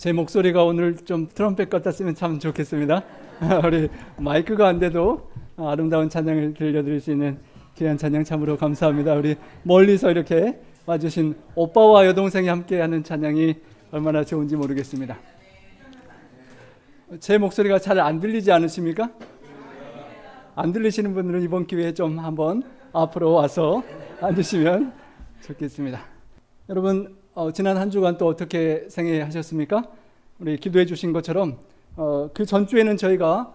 제 목소리가 오늘 좀 트럼펫 같았으면 참 좋겠습니다. 우리 마이크가 안 돼도 아름다운 찬양을 들려드릴 수 있는 귀한 찬양 참으로 감사합니다. 우리 멀리서 이렇게 와주신 오빠와 여동생이 함께하는 찬양이 얼마나 좋은지 모르겠습니다. 제 목소리가 잘 안 들리지 않으십니까? 안 들리시는 분들은 이번 기회에 좀 한번 앞으로 와서 앉으시면 좋겠습니다. 여러분 지난 한 주간 또 어떻게 생애하셨습니까? 우리 기도해 주신 것처럼 그 전주에는 저희가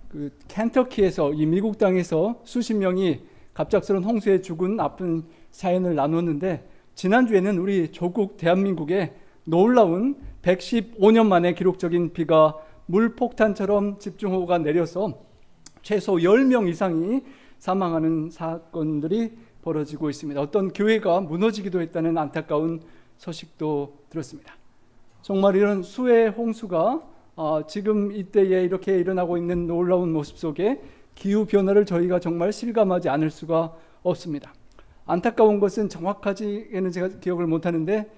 그 켄터키에서 이 미국 땅에서 수십 명이 갑작스러운 홍수에 죽은 아픈 사연을 나눴는데, 지난주에는 우리 조국 대한민국에 놀라운 115년 만에 기록적인 비가 물폭탄처럼 집중호우가 내려서 최소 10명 이상이 사망하는 사건들이 벌어지고 있습니다. 어떤 교회가 무너지기도 했다는 안타까운 소식도 들었습니다. 정말 이런 수해 홍수가 지금 이때에 이렇게 일어나고 있는 놀라운 모습 속에 기후변화를 저희가 정말 실감하지 않을 수가 없습니다. 안타까운 것은 정확하게는 제가 기억을 못하는데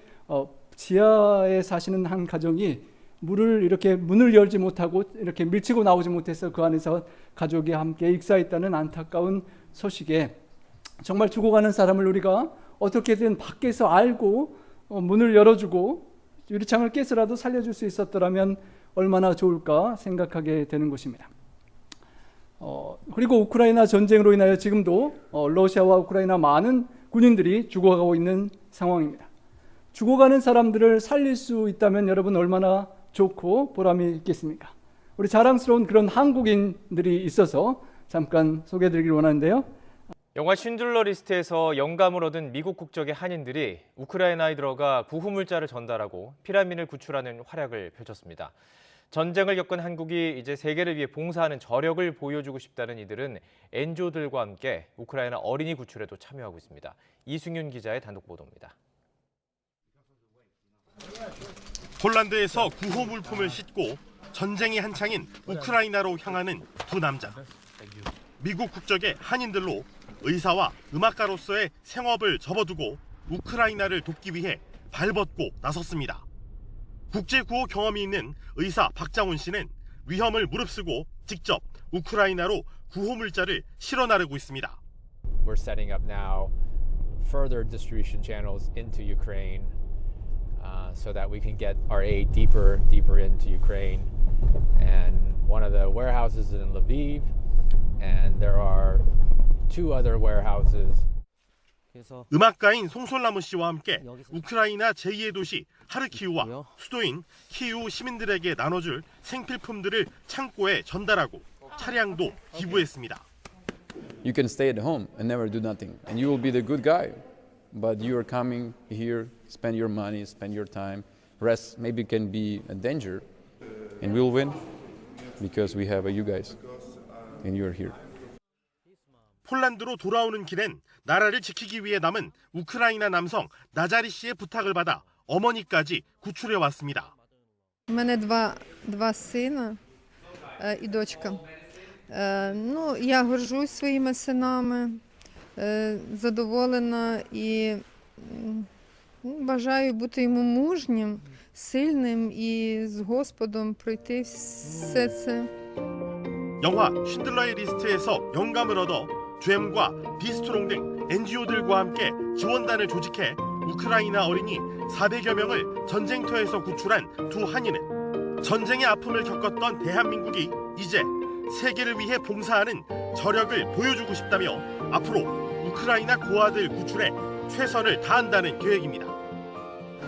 지하에 사시는 한 가정이 문을 열지 못하고 이렇게 밀치고 나오지 못해서 그 안에서 가족이 함께 익사했다는 안타까운 소식에, 정말 죽어가는 사람을 우리가 어떻게든 밖에서 알고 문을 열어주고 유리창을 깨서라도 살려줄 수 있었더라면 얼마나 좋을까 생각하게 되는 것입니다. 그리고 우크라이나 전쟁으로 인하여 지금도 러시아와 우크라이나 많은 군인들이 죽어가고 있는 상황입니다. 죽어가는 사람들을 살릴 수 있다면 여러분 얼마나 좋고 보람이 있겠습니까? 우리 자랑스러운 그런 한국인들이 있어서 잠깐 소개해드리길 원하는데요. 영화 쉰들러 리스트에서 영감을 얻은 미국 국적의 한인들이 우크라이나에 들어가 구호물자를 전달하고 피라민을 구출하는 활약을 펼쳤습니다. 전쟁을 겪은 한국이 이제 세계를 위해 봉사하는 저력을 보여주고 싶다는 이들은 NGO들과 함께 우크라이나 어린이 구출에도 참여하고 있습니다. 이승윤 기자의 단독 보도입니다. 폴란드에서 구호 물품을 싣고 전쟁이 한창인 우크라이나로 향하는 두 남자. 미국 국적의 한인들로 의사와 음악가로서의 생업을 접어두고 우크라이나를 돕기 위해 발벗고 나섰습니다. 국제구호 경험이 있는 의사 박장훈 씨는 위험을 무릅쓰고 직접 우크라이나로 구호물자를 실어 나르고 있습니다. We're setting up now further distribution channels into Ukraine so that we can get our aid deeper into Ukraine. And one of the warehouses is in Lviv, and there are two other warehouses. 음악가인 송솔나무 씨와 함께 우크라이나 제2의 도시 하르키우와 수도인 키이우 시민들에게 나눠줄 생필품들을 창고에 전달하고 차량도 기부했습니다. You can stay at home and never do nothing, and you will be the good guy. But you are coming here, spend your money, spend your time, rest. Maybe can be a danger, and we'll win because we have you guys, and you are here. 폴란드로 돌아오는 길엔 나라를 지키기 위해 남은 우크라이나 남성 나자리 씨의 부탁을 받아 어머니까지 구출해 왔습니다. У мене два сина і дочка. Я горжусь своїми синами, задоволена і бажаю бути йому мужнім, сильним і з Господом пройти все це. 영화 쉰들러의 리스트에서 영감을 얻어 GM과 비스트롱 등 NGO들과 함께 지원단을 조직해 우크라이나 어린이 400여 명을 전쟁터에서 구출한 두 한인은 전쟁의 아픔을 겪었던 대한민국이 이제 세계를 위해 봉사하는 저력을 보여주고 싶다며 앞으로 우크라이나 고아들 구출에 최선을 다한다는 계획입니다.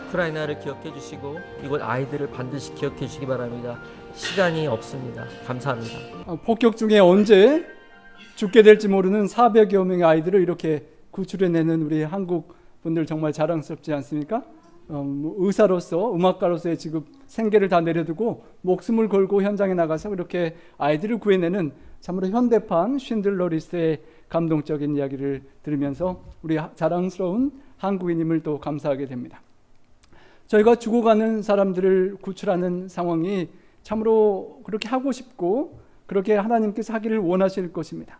우크라이나를 기억해 주시고 이곳 아이들을 반드시 기억해 주시기 바랍니다. 시간이 없습니다. 감사합니다. 폭격 중에 언제 죽게 될지 모르는 400여 명의 아이들을 이렇게 구출해내는 우리 한국 분들 정말 자랑스럽지 않습니까? 의사로서 음악가로서의 지금 생계를 다 내려두고 목숨을 걸고 현장에 나가서 이렇게 아이들을 구해내는 참으로 현대판 쉰들러 리스트의 감동적인 이야기를 들으면서 우리 자랑스러운 한국인임을 또 감사하게 됩니다. 저희가 죽어가는 사람들을 구출하는 상황이 참으로 그렇게 하고 싶고 그렇게 하나님께서 하기를 원하실 것입니다.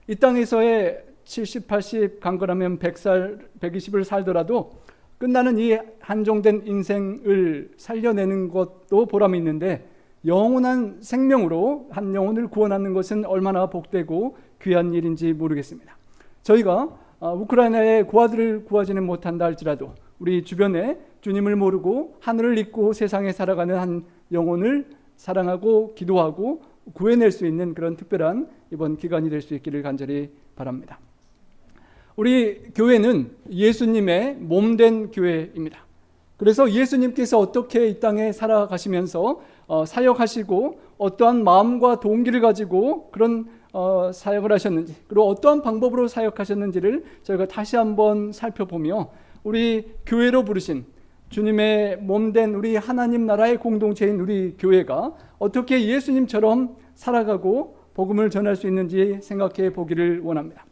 이 땅에서의 70, 80, 강건하면 100살, 120을 살더라도 끝나는 이 한정된 인생을 살려내는 것도 보람이 있는데 영원한 생명으로 한 영혼을 구원하는 것은 얼마나 복되고 귀한 일인지 모르겠습니다. 저희가 우크라이나의 고아들을 구하지는 못한다 할지라도 우리 주변에 주님을 모르고 하늘을 잊고 세상에 살아가는 한 영혼을 사랑하고 기도하고 구해낼 수 있는 그런 특별한 이번 기간이 될 수 있기를 간절히 바랍니다. 우리 교회는 예수님의 몸된 교회입니다. 그래서 예수님께서 어떻게 이 땅에 살아가시면서 사역하시고 어떠한 마음과 동기를 가지고 그런 사역을 하셨는지, 그리고 어떠한 방법으로 사역하셨는지를 저희가 다시 한번 살펴보며 우리 교회로 부르신 주님의 몸된 우리 하나님 나라의 공동체인 우리 교회가 어떻게 예수님처럼 살아가고 복음을 전할 수 있는지 생각해 보기를 원합니다.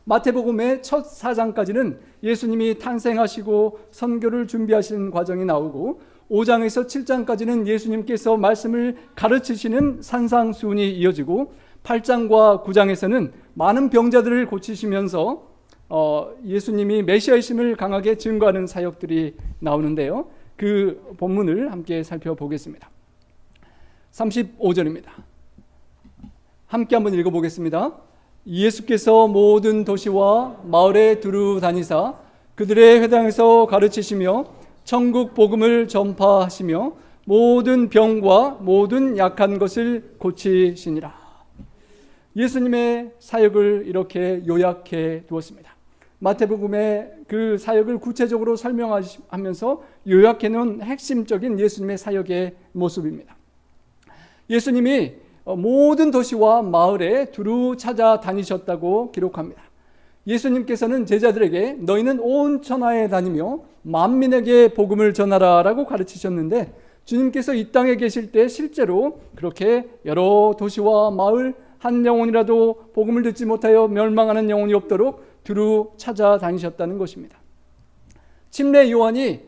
마태복음의 첫 4장까지는 예수님이 탄생하시고 선교를 준비하시는 과정이 나오고 5장에서 7장까지는 예수님께서 말씀을 가르치시는 산상수훈이 이어지고 8장과 9장에서는 많은 병자들을 고치시면서 예수님이 메시아이심을 강하게 증거하는 사역들이 나오는데요. 그 본문을 함께 살펴보겠습니다. 35절입니다. 함께 한번 읽어보겠습니다. 예수께서 모든 도시와 마을에 두루 다니사 그들의 회당에서 가르치시며 천국 복음을 전파하시며 모든 병과 모든 약한 것을 고치시니라. 예수님의 사역을 이렇게 요약해 두었습니다. 마태복음의 그 사역을 구체적으로 설명하면서 요약해 놓은 핵심적인 예수님의 사역의 모습입니다. 예수님이 모든 도시와 마을에 두루 찾아다니셨다고 기록합니다. 예수님께서는 제자들에게 너희는 온 천하에 다니며 만민에게 복음을 전하라 라고 가르치셨는데 주님께서 이 땅에 계실 때 실제로 그렇게 여러 도시와 마을 한 영혼이라도 복음을 듣지 못하여 멸망하는 영혼이 없도록 두루 찾아다니셨다는 것입니다. 침례 요한이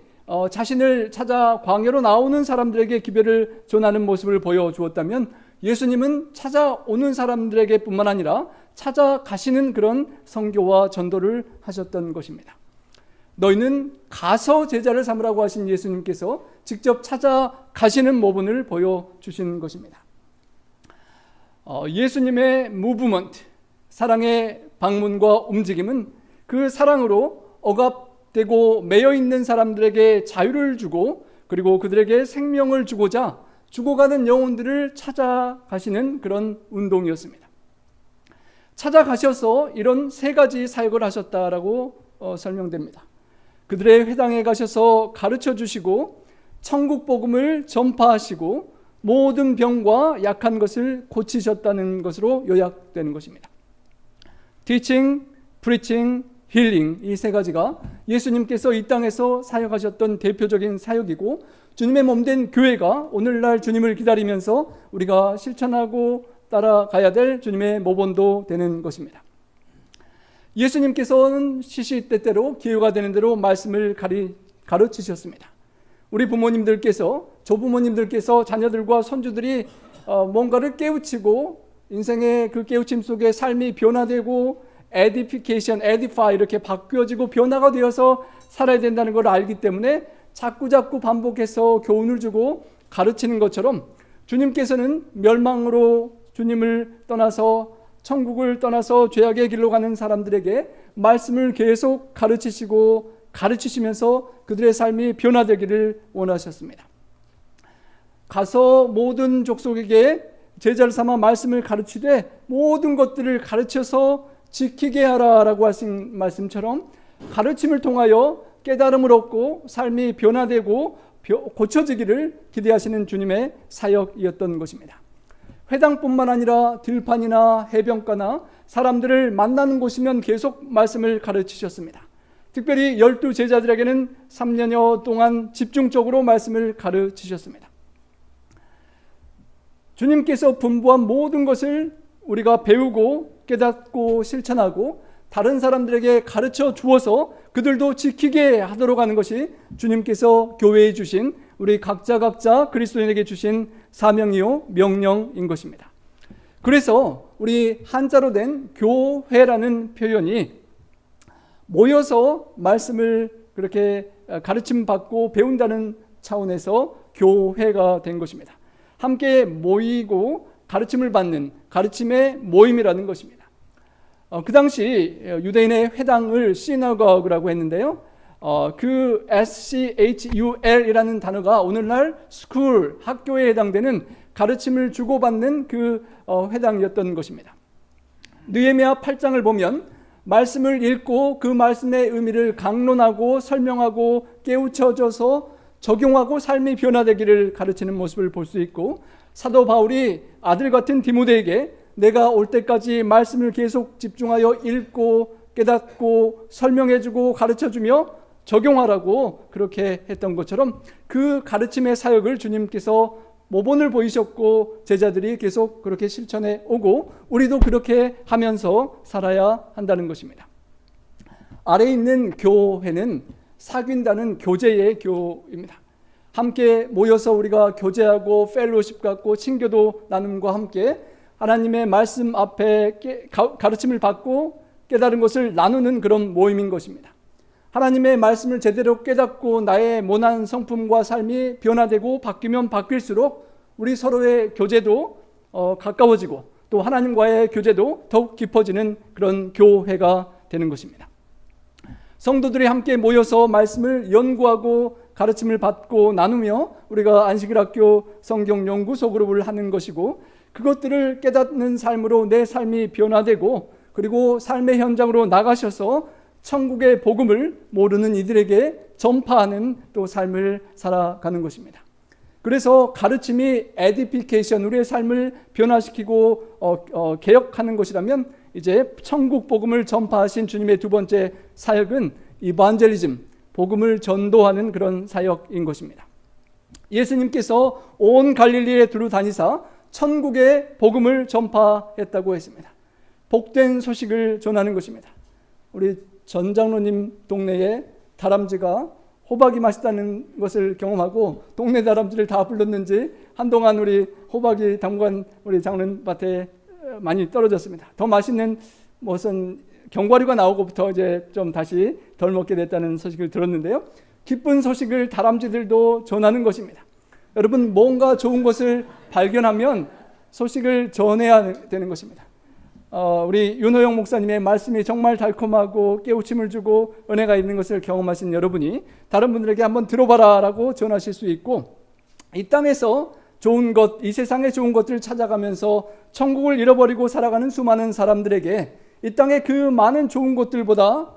자신을 찾아 광야로 나오는 사람들에게 기별을 전하는 모습을 보여주었다면 예수님은 찾아오는 사람들에게 뿐만 아니라 찾아가시는 그런 선교와 전도를 하셨던 것입니다. 너희는 가서 제자를 삼으라고 하신 예수님께서 직접 찾아가시는 모범을 보여주신 것입니다. 예수님의 무브먼트, 사랑의 방문과 움직임은 그 사랑으로 억압되고 매여있는 사람들에게 자유를 주고 그리고 그들에게 생명을 주고자 죽어가는 영혼들을 찾아가시는 그런 운동이었습니다. 찾아가셔서 이런 세 가지 사역을 하셨다라고 설명됩니다. 그들의 회당에 가셔서 가르쳐 주시고 천국 복음을 전파하시고 모든 병과 약한 것을 고치셨다는 것으로 요약되는 것입니다. Teaching, Preaching, Healing, 이 세 가지가 예수님께서 이 땅에서 사역하셨던 대표적인 사역이고 주님의 몸된 교회가 오늘날 주님을 기다리면서 우리가 실천하고 따라가야 될 주님의 모본도 되는 것입니다. 예수님께서는 시시때때로 기회가 되는 대로 말씀을 가르치셨습니다. 우리 부모님들께서, 조부모님들께서 자녀들과 손주들이 뭔가를 깨우치고 인생의 그 깨우침 속에 삶이 변화되고 에디피케이션, 에디파이 이렇게 바뀌어지고 변화가 되어서 살아야 된다는 걸 알기 때문에 자꾸 반복해서 교훈을 주고 가르치는 것처럼 주님께서는 멸망으로 주님을 떠나서 천국을 떠나서 죄악의 길로 가는 사람들에게 말씀을 계속 가르치시고 가르치시면서 그들의 삶이 변화되기를 원하셨습니다. 가서 모든 족속에게 제자를 삼아 말씀을 가르치되 모든 것들을 가르쳐서 지키게 하라라고 하신 말씀처럼 가르침을 통하여 깨달음을 얻고 삶이 변화되고 고쳐지기를 기대하시는 주님의 사역이었던 것입니다. 회당뿐만 아니라 들판이나 해변가나 사람들을 만나는 곳이면 계속 말씀을 가르치셨습니다. 특별히 12 제자들에게는 3년여 동안 집중적으로 말씀을 가르치셨습니다. 주님께서 분부한 모든 것을 우리가 배우고 깨닫고 실천하고 다른 사람들에게 가르쳐 주어서 그들도 지키게 하도록 하는 것이 주님께서 교회에 주신 우리 각자 그리스도인에게 주신 사명이요 명령인 것입니다. 그래서 우리 한자로 된 교회라는 표현이 모여서 말씀을 그렇게 가르침 받고 배운다는 차원에서 교회가 된 것입니다. 함께 모이고 가르침을 받는 가르침의 모임이라는 것입니다. 그 당시 유대인의 회당을 시나고그라고 했는데요. 그 SCHUL이라는 단어가 오늘날 스쿨, 학교에 해당되는 가르침을 주고받는 그 회당이었던 것입니다. 느헤미야 8장을 보면 말씀을 읽고 그 말씀의 의미를 강론하고 설명하고 깨우쳐져서 적용하고 삶이 변화되기를 가르치는 모습을 볼 수 있고, 사도 바울이 아들 같은 디모데에게 내가 올 때까지 말씀을 계속 집중하여 읽고 깨닫고 설명해주고 가르쳐주며 적용하라고 그렇게 했던 것처럼 그 가르침의 사역을 주님께서 모본을 보이셨고 제자들이 계속 그렇게 실천해 오고 우리도 그렇게 하면서 살아야 한다는 것입니다. 아래에 있는 교회는 사귄다는 교제의 교입니다. 함께 모여서 우리가 교제하고 펠로십 갖고 친교도 나눔과 함께 하나님의 말씀 앞에 가르침을 받고 깨달은 것을 나누는 그런 모임인 것입니다. 하나님의 말씀을 제대로 깨닫고 나의 모난 성품과 삶이 변화되고 바뀌면 바뀔수록 우리 서로의 교제도 가까워지고 또 하나님과의 교제도 더욱 깊어지는 그런 교회가 되는 것입니다. 성도들이 함께 모여서 말씀을 연구하고 가르침을 받고 나누며 우리가 안식일학교 성경연구소 그룹을 하는 것이고, 그것들을 깨닫는 삶으로 내 삶이 변화되고 그리고 삶의 현장으로 나가셔서 천국의 복음을 모르는 이들에게 전파하는 또 삶을 살아가는 것입니다. 그래서 가르침이 에디피케이션, 우리의 삶을 변화시키고 개혁하는 것이라면 이제 천국 복음을 전파하신 주님의 두 번째 사역은 이반젤리즘, 복음을 전도하는 그런 사역인 것입니다. 예수님께서 온 갈릴리에 두루 다니사 천국의 복음을 전파했다고 했습니다. 복된 소식을 전하는 것입니다. 우리 전 장로님 동네에 다람쥐가 호박이 맛있다는 것을 경험하고 동네 다람쥐를 다 불렀는지 한동안 우리 호박이 당분간 우리 장로님밭에 많이 떨어졌습니다. 더 맛있는 무슨 견과류가 나오고부터 이제 좀 다시 덜 먹게 됐다는 소식을 들었는데요. 기쁜 소식을 다람쥐들도 전하는 것입니다. 여러분, 뭔가 좋은 것을 발견하면 소식을 전해야 되는 것입니다. 우리 윤호영 목사님의 말씀이 정말 달콤하고 깨우침을 주고 은혜가 있는 것을 경험하신 여러분이 다른 분들에게 한번 들어봐라 라고 전하실 수 있고, 이 땅에서 좋은 것, 이 세상의 좋은 것들을 찾아가면서 천국을 잃어버리고 살아가는 수많은 사람들에게 이 땅의 그 많은 좋은 것들보다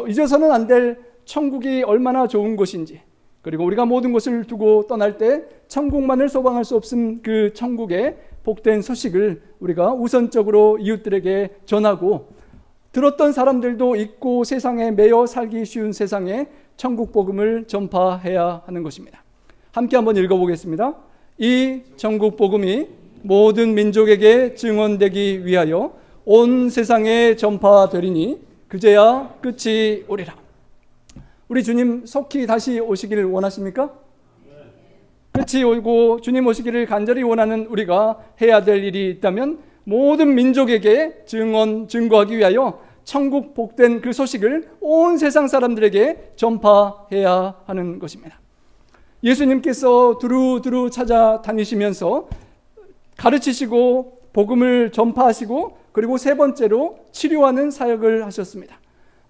잊어서는 안 될 천국이 얼마나 좋은 곳인지, 그리고 우리가 모든 것을 두고 떠날 때 천국만을 소망할 수 없음 그 천국의 복된 소식을 우리가 우선적으로 이웃들에게 전하고, 들었던 사람들도 잊고 세상에 매여 살기 쉬운 세상에 천국 복음을 전파해야 하는 것입니다. 함께 한번 읽어보겠습니다. 이 천국 복음이 모든 민족에게 증언되기 위하여 온 세상에 전파되리니 그제야 끝이 오리라. 우리 주님 속히 다시 오시기를 원하십니까? 끝이 오고 주님 오시기를 간절히 원하는 우리가 해야 될 일이 있다면 모든 민족에게 증거하기 위하여 천국 복된 그 소식을 온 세상 사람들에게 전파해야 하는 것입니다. 예수님께서 두루두루 찾아다니시면서 가르치시고 복음을 전파하시고 그리고 세 번째로 치료하는 사역을 하셨습니다.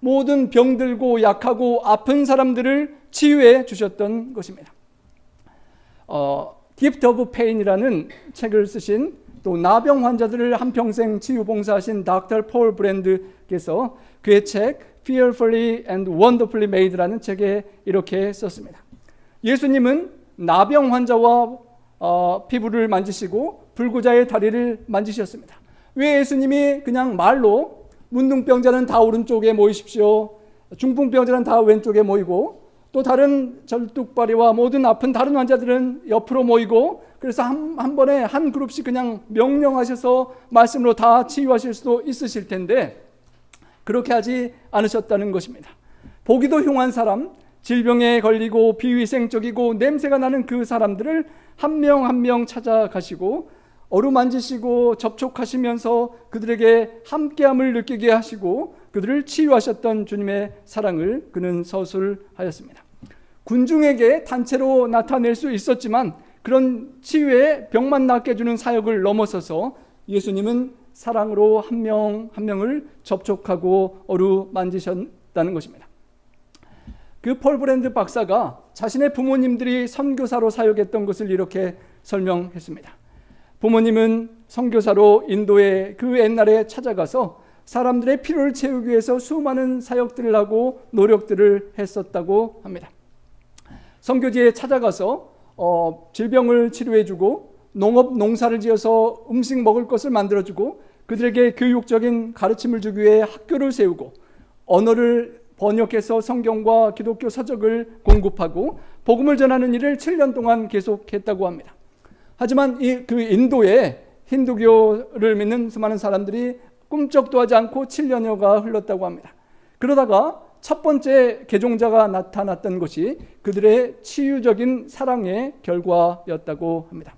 모든 병들고 약하고 아픈 사람들을 치유해 주셨던 것입니다. Gift of Pain이라는 책을 쓰신 또 나병 환자들을 한평생 치유 봉사하신 Dr. 폴 브랜드께서 그의 책 Fearfully and Wonderfully Made라는 책에 이렇게 썼습니다. 예수님은 나병 환자와 피부를 만지시고 불구자의 다리를 만지셨습니다. 왜 예수님이 그냥 말로 문둥병자는 다 오른쪽에 모이십시오, 중풍병자는 다 왼쪽에 모이고 또 다른 절뚝발이와 모든 아픈 다른 환자들은 옆으로 모이고, 그래서 한 번에 한 그룹씩 그냥 명령하셔서 말씀으로 다 치유하실 수도 있으실 텐데 그렇게 하지 않으셨다는 것입니다. 보기도 흉한 사람, 질병에 걸리고 비위생적이고 냄새가 나는 그 사람들을 한 명 한 명 찾아가시고 어루만지시고 접촉하시면서 그들에게 함께함을 느끼게 하시고 그들을 치유하셨던 주님의 사랑을 그는 서술하였습니다. 군중에게 단체로 나타낼 수 있었지만 그런 치유의 병만 낫게 해주는 사역을 넘어서서 예수님은 사랑으로 한 명 한 명을 접촉하고 어루만지셨다는 것입니다. 그 폴 브랜드 박사가 자신의 부모님들이 선교사로 사역했던 것을 이렇게 설명했습니다. 부모님은 선교사로 인도에 그 옛날에 찾아가서 사람들의 필요를 채우기 위해서 수많은 사역들을 하고 노력들을 했었다고 합니다. 선교지에 찾아가서 질병을 치료해주고 농사를 지어서 음식 먹을 것을 만들어주고 그들에게 교육적인 가르침을 주기 위해 학교를 세우고 언어를 번역해서 성경과 기독교 서적을 공급하고 복음을 전하는 일을 7년 동안 계속했다고 합니다. 하지만 그 인도에 힌두교를 믿는 수많은 사람들이 꿈쩍도 하지 않고 7년여가 흘렀다고 합니다. 그러다가 첫 번째 개종자가 나타났던 것이 그들의 치유적인 사랑의 결과였다고 합니다.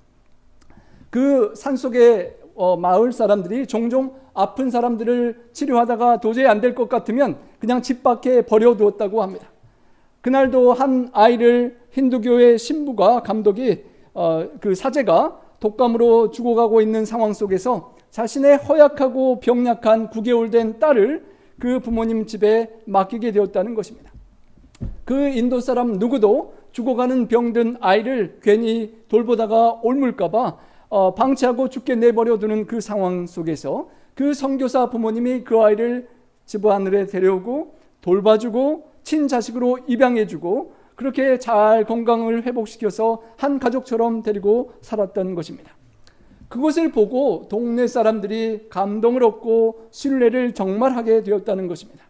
그 산속의 마을 사람들이 종종 아픈 사람들을 치료하다가 도저히 안 될 것 같으면 그냥 집 밖에 버려두었다고 합니다. 그날도 한 아이를 힌두교의 신부가 감독이 그 사제가 독감으로 죽어가고 있는 상황 속에서 자신의 허약하고 병약한 9개월 된 딸을 그 부모님 집에 맡기게 되었다는 것입니다. 그 인도 사람 누구도 죽어가는 병든 아이를 괜히 돌보다가 옮을까 봐 방치하고 죽게 내버려 두는 그 상황 속에서 그 선교사 부모님이 그 아이를 집 안으로 데려오고 돌봐주고 친자식으로 입양해주고 그렇게 잘 건강을 회복시켜서 한 가족처럼 데리고 살았던 것입니다. 그것을 보고 동네 사람들이 감동을 얻고 신뢰를 정말 하게 되었다는 것입니다.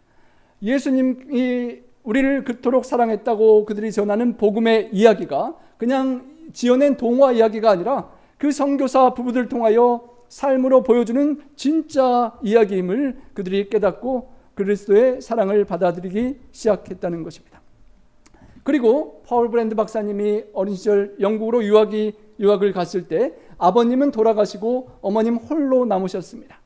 예수님이 우리를 그토록 사랑했다고 그들이 전하는 복음의 이야기가 그냥 지어낸 동화 이야기가 아니라 그 선교사 부부들 통하여 삶으로 보여주는 진짜 이야기임을 그들이 깨닫고 그리스도의 사랑을 받아들이기 시작했다는 것입니다. 그리고 폴 브랜드 박사님이 어린 시절 영국으로 유학을 갔을 때 아버님은 돌아가시고 어머님 홀로 남으셨습니다.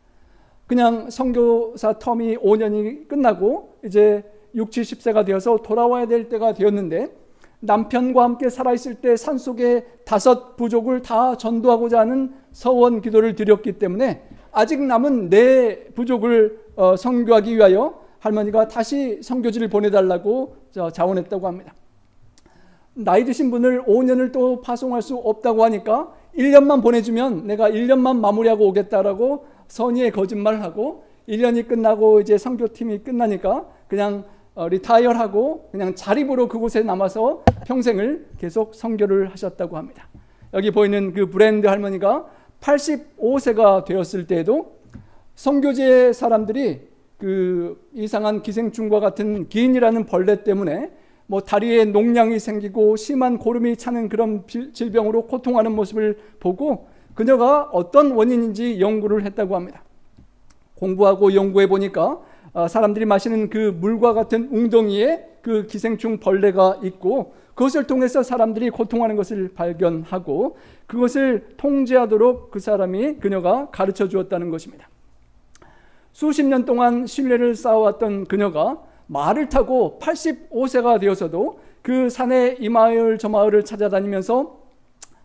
그냥 선교사 텀이 5년이 끝나고 이제 60, 70세가 되어서 돌아와야 될 때가 되었는데 남편과 함께 살아있을 때 산속에 5 부족을 다 전도하고자 하는 서원 기도를 드렸기 때문에 아직 남은 4 부족을 선교하기 위하여 할머니가 다시 선교지를 보내달라고 자원했다고 합니다. 나이 드신 분을 5년을 또 파송할 수 없다고 하니까 1년만 보내주면 내가 1년만 마무리하고 오겠다라고 선의의 거짓말을 하고 1년이 끝나고 이제 선교팀이 끝나니까 그냥 리타이어하고 그냥 자립으로 그곳에 남아서 평생을 계속 선교를 하셨다고 합니다. 여기 보이는 그 브랜드 할머니가 85세가 되었을 때에도 선교지의 사람들이 그 이상한 기생충과 같은 기인이라는 벌레 때문에 뭐 다리에 농양이 생기고 심한 고름이 차는 그런 질병으로 고통하는 모습을 보고 그녀가 어떤 원인인지 연구를 했다고 합니다. 공부하고 연구해 보니까 사람들이 마시는 그 물과 같은 웅덩이에 그 기생충 벌레가 있고 그것을 통해서 사람들이 고통하는 것을 발견하고 그것을 통제하도록 그녀가 가르쳐 주었다는 것입니다. 수십 년 동안 신뢰를 쌓아왔던 그녀가 말을 타고 85세가 되어서도 그 산에 이 마을 저 마을을 찾아다니면서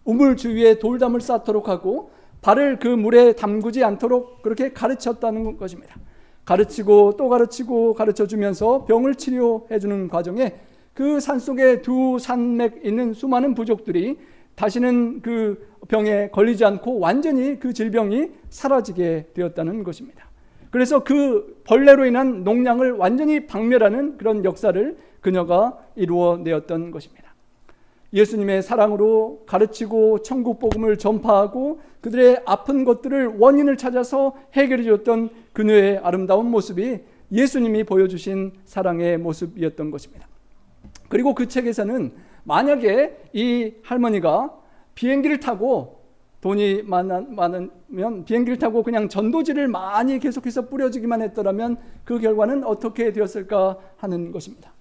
우물 주위에 돌담을 쌓도록 하고 발을 그 물에 담그지 않도록 그렇게 가르쳤다는 것입니다. 가르치고 또 가르치고 가르쳐주면서 병을 치료해 주는 과정에 그 산속에 두 산맥 있는 수많은 부족들이 다시는 그 병에 걸리지 않고 완전히 그 질병이 사라지게 되었다는 것입니다. 그래서 그 벌레로 인한 농양을 완전히 박멸하는 그런 역사를 그녀가 이루어내었던 것입니다. 예수님의 사랑으로 가르치고 천국 복음을 전파하고 그들의 아픈 것들을 원인을 찾아서 해결해 줬던 그녀의 아름다운 모습이 예수님이 보여주신 사랑의 모습이었던 것입니다. 그리고 그 책에서는 만약에 이 할머니가 비행기를 타고 돈이 많으면 비행기를 타고 그냥 전도지를 많이 계속해서 뿌려주기만 했더라면 그 결과는 어떻게 되었을까 하는 것입니다.